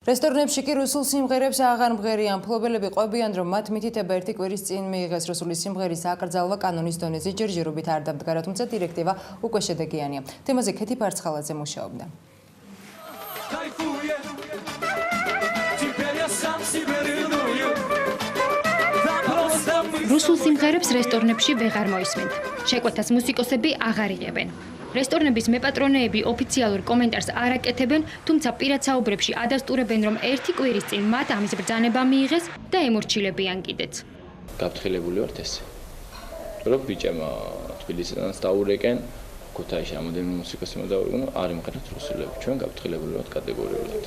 რესტორნებში კი რუსულ სიმღერებს აღარ მღერიან. მფლობელები ყვებიან, რომ მათ მითითება ერთი კვირის წინ მიიღეს რუსული სიმღერის აკრძალვა კანონის დონეზე ჯერჯერობით არ დამდგარა, თუმცა დირექტივა უკვე შედეგიანია. თემაზე ქეთი ფარცხალაძე მუშაობდა. რუსულ სიმღერებს რესტორნებში ვეღარ მოისმენთ. შეკვეთას მუსიკოსები აღარ იღებენ. რესტორნების მეპატრონეები ოფიციალურ კომენტარს არ აკეთებენ, თუმცა პირად საუბრებში ადასტურებენ, რომ ერთი კვირის წინ მათ ამის ბრძანება მიიღეს და ემორჩილებიან კიდეც. გაფრთხილებული ვართ ესე. რომ ბიჭებმა თბილისიდან დაურეკენ, ქუთაისში ამოდენი მუსიკოსებმა დაურეკენ, არ იმღერათ რუსულები. ჩვენ გაფრთხილებული ვართ კატეგორიულად.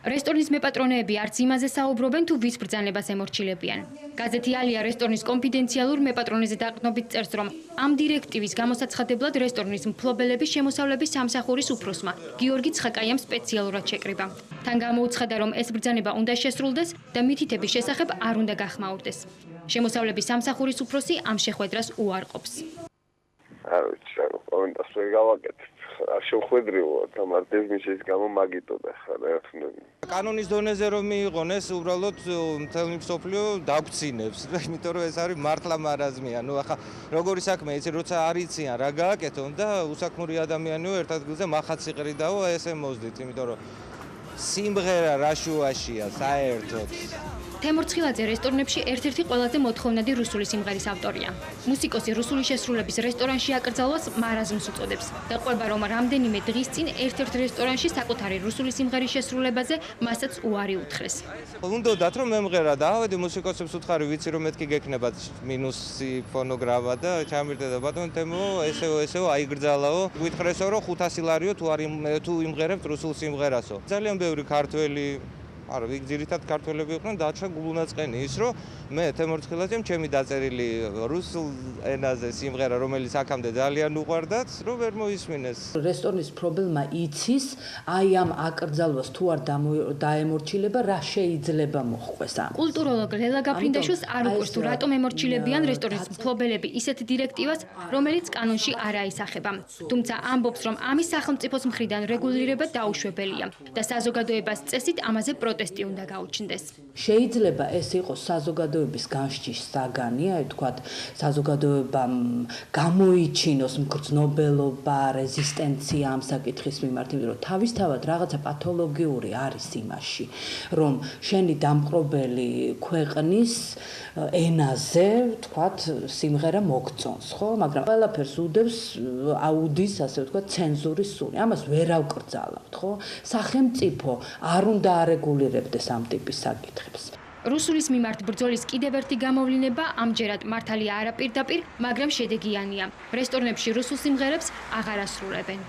რესტორნის მეპატრონეები არც იმაზე საუბრობენ, თუ ვის ბრძანებას ემორჩილებიან. გაზეთი ალია რესტორნის კონფიდენციალურ მეპატრონეზე დაყრდნობით წერს, რომ ამ დირექტივის გამოსაცხადებლად რესტორნის მფლობელების შემოსავლების სამსახურის უფროსმა გიორგი ცხაკაიამ სპეციალურად შეკრიბა. თან გამოუცხადა, რომ ეს ბრძანება უნდა შესრულდეს და მითითების შესახებ არ უნდა გახმაურდეს. შემოსავლების სამსახურის უფროსი ამ შეხვედრას უარყოფს. არ ვიცი, რა კომენტარს ვერ გავაკეთებ. შეხვედრივო და მარტივმიშის გამო მაგიტოდა ხარ ერთნები. კანონის დონეზე რომ მიიღონ ეს უბრალოდ მთელი მსოფლიო დაგწინებს, იმიტომ რომ ეს არის მართლა მარაზმია. ნუ ახლა როგორი საქმე იცი, როცა არ იციან რა გააკეთონ და უსაქმური ადამიანიო ერთ ადგილზე მახაც იყრიდაო, ესე მოძდით, იმიტომ რომ სიმღერა რა შუაშია საერთოდ. თემურ ცხილაძე რესტორნებში ერთ-ერთი ყველაზე მოთხოვნადი რუსული სიმღერის ავტორია. მუსიკოსი რუსული შესრულების რესტორანში აკრძალვას მარაზმს უწოდებს და ყვება, რომ რამდენიმე დღის წინ ერთ-ერთ რესტორანში საკუთარი რუსული სიმღერის შესრულებაზე მასაც უარი უთხრეს. უნდათ რომ მემღერა და ავედი მუსიკოსებს უთხარი, ვიცი რომ მეთქი გექნებათ მინუსი ფონოგრამა და ჩამირდა და ბატონ თემო ესეო აიგრძალაო. გვითხრესო რომ 500 ლარიო თუ იმღერებთ რუსულ სიმღერასო. ძალიან ბევრი ქართველი არა, იქ ძირითად ქართველები იყვნენ, დაჩა გულუნაწყენი ის, რომ მე თემურ ცხილაძემ ჩემი დაწერილი რუსულ ენაზე სიმღერა, რომელიც აქამდე ძალიან უყვარდათ, რომ ვერ მოისმინეს. რესტორნის პრობლემა იცის, აი ამ აკრძალვას თუ არ დაემორჩილება, რა შეიძლება მოხდეს ამ. კულტუროლოგ ლელა გაფრინდაშვილს არ უყვარს თუ რატომ ემორჩილებიან რესტორნის მფლობელები ისეთ დირექტივას, რომელიც კანონში არ აისახება. თუმცა ამბობს, რომ ამის სახელმწიფოს მხრიდან რეგულირება დაუშვებელია და საზოგადოებას წესით ამაზე პროტესტი უნდა გაუჩნდეს. შეიძლება ეს იყოს საზოგადოების განსჯის საგანი, აი თქვათ, საზოგადოებამ გამოიჩინოს მგრძნობელობა, რეზისტენცია ამ საკითხის მიმართ, იმიტომ რომ თავისთავად რაღაცა პათოლოგიური არის იმაში, რომ შენი დამპყრობელი ქვეყნის ენაზე, თქვათ, სიმღერა მოგწონს, ხო? მაგრამ ყველაფერს უდევს აუდის, ასე ვთქვათ, ცენზურის სუნი. ამას ვერ ავკრძალავთ, ხო? სახელმწიფო არ უნდა არეგულირებდეს ამ ტიპის საკითხებს. რუსულის მიმართ ბრძოლის კიდევ ერთი გამოვლინება ამჯერად მართალია არა პირდაპირ, მაგრამ შედეგიანია. რესტორნებში რუსულ სიმღერებს აღარ ასრულებენ.